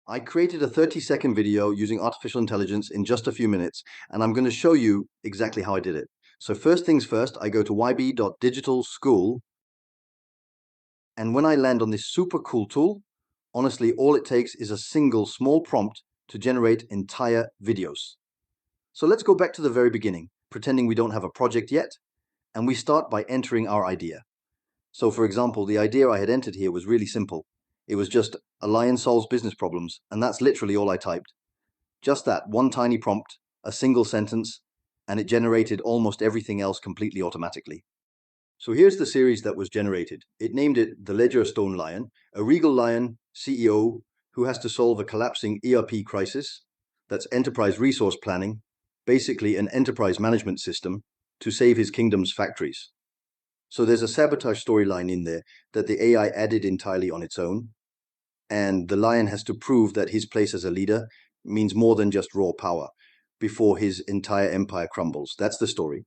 I created a 30-second video using artificial intelligence in just a few minutes, and I'm going to show you exactly how I did it. So first things first, I go to YB.Digital school, and when I land on this super cool tool, honestly, all it takes is a single small prompt to generate entire videos. So let's go back to the very beginning, pretending we don't have a project yet, and we start by entering our idea. So for example, the idea I had entered here was really simple. It was just a lion solves business problems, and that's literally all I typed. Just that one tiny prompt, a single sentence, and it generated almost everything else completely automatically. So here's the series that was generated. It named it the Ledgerstone Lion, a regal lion CEO who has to solve a collapsing ERP crisis, that's enterprise resource planning, basically an enterprise management system, to save his kingdom's factories. So there's a sabotage storyline in there that the AI added entirely on its own, and the lion has to prove that his place as a leader means more than just raw power before his entire empire crumbles. That's the story.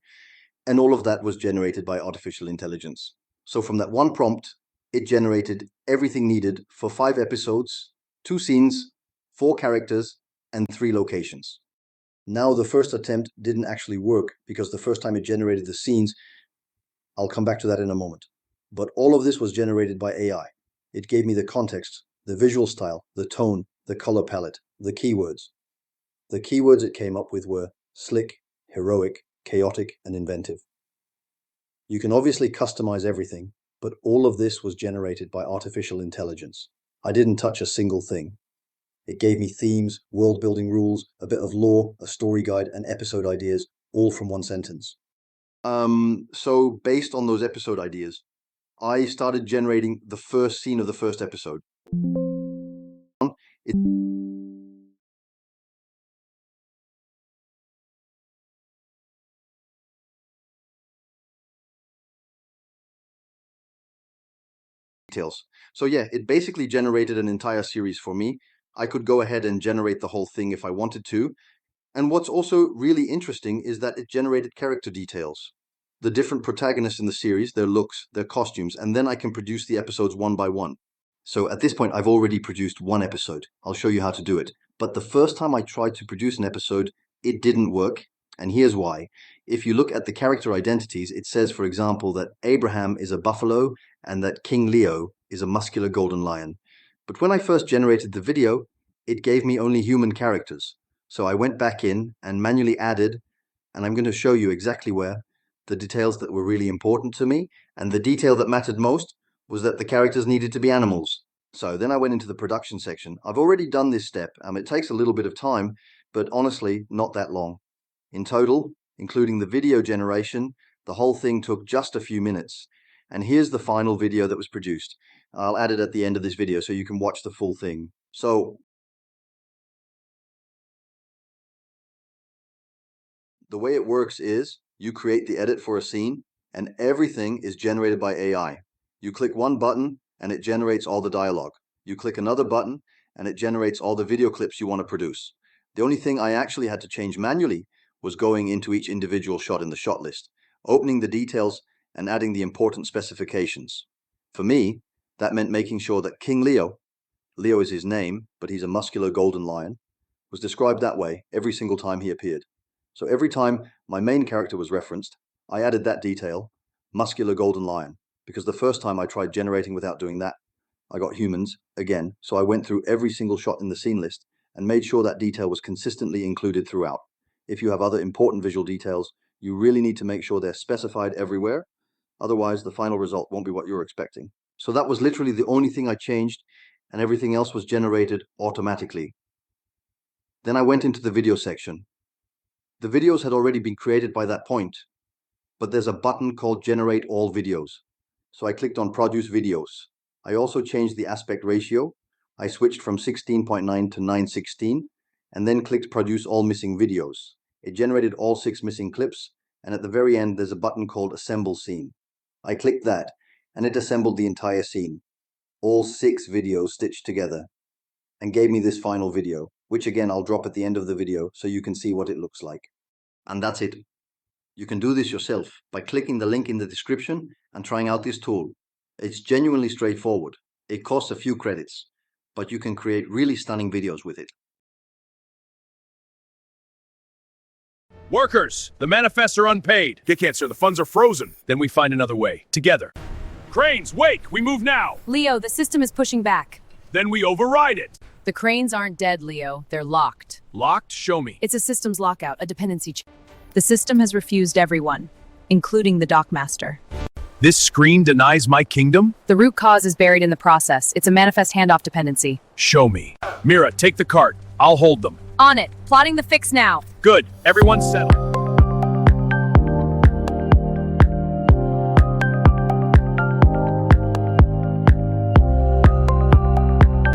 And all of that was generated by artificial intelligence. So from that one prompt, it generated everything needed for 5 episodes, 2 scenes, 4 characters, and 3 locations. Now the first attempt didn't actually work because the first time it generated the scenes, I'll come back to that in a moment. But all of this was generated by AI. It gave me the context, the visual style, the tone, the color palette, the keywords. The keywords it came up with were slick, heroic, chaotic, and inventive. You can obviously customize everything, but all of this was generated by artificial intelligence. I didn't touch a single thing. It gave me themes, world-building rules, a bit of lore, a story guide, and episode ideas, all from one sentence. So based on those episode ideas, I started generating the first scene of the first episode. It details. So yeah, it basically generated an entire series for me. I could go ahead and generate the whole thing if I wanted to. And what's also really interesting is that it generated character details. The different protagonists in the series, their looks, their costumes, and then I can produce the episodes one by one. So at this point, I've already produced one episode. I'll show you how to do it. But the first time I tried to produce an episode, it didn't work. And here's why. If you look at the character identities, it says, for example, that Abraham is a buffalo and that King Leo is a muscular golden lion. But when I first generated the video, it gave me only human characters. So I went back in and manually added, and I'm going to show you exactly where, the details that were really important to me. And the detail that mattered most was that the characters needed to be animals. So then I went into the production section. I've already done this step. It takes a little bit of time, but honestly, not that long. In total, including the video generation, the whole thing took just a few minutes. And here's the final video that was produced. I'll add it at the end of this video so you can watch the full thing. So the way it works is you create the edit for a scene and everything is generated by AI. You click one button and it generates all the dialogue. You click another button and it generates all the video clips you want to produce. The only thing I actually had to change manually was going into each individual shot in the shot list, opening the details and adding the important specifications. For me, that meant making sure that King Leo, Leo is his name, but he's a muscular golden lion, was described that way every single time he appeared. So every time my main character was referenced, I added that detail, muscular golden lion, because the first time I tried generating without doing that, I got humans again. So I went through every single shot in the scene list and made sure that detail was consistently included throughout. If you have other important visual details, you really need to make sure they're specified everywhere. Otherwise, the final result won't be what you're expecting. So that was literally the only thing I changed, and everything else was generated automatically. Then I went into the video section. The videos had already been created by that point, but there's a button called Generate All Videos. So I clicked on Produce Videos. I also changed the aspect ratio. I switched from 16.9 to 9:16, and then clicked Produce All Missing Videos. It generated all 6 missing clips, and at the very end there's a button called Assemble Scene. I clicked that, and it assembled the entire scene, all 6 videos stitched together, and gave me this final video, which again I'll drop at the end of the video so you can see what it looks like. And that's it. You can do this yourself by clicking the link in the description and trying out this tool. It's genuinely straightforward. It costs a few credits, but you can create really stunning videos with it. Workers, the manifests are unpaid. They can't, sir. The funds are frozen. Then we find another way, together. Cranes, wake! We move now! Leo, the system is pushing back. Then we override it. The cranes aren't dead, Leo. They're locked. Locked? Show me. It's a systems lockout, a dependency check. The system has refused everyone, including the dockmaster. This screen denies my kingdom? The root cause is buried in the process. It's a manifest handoff dependency. Show me. Mira, take the cart. I'll hold them. On it. Plotting the fix now. Good. Everyone's settled.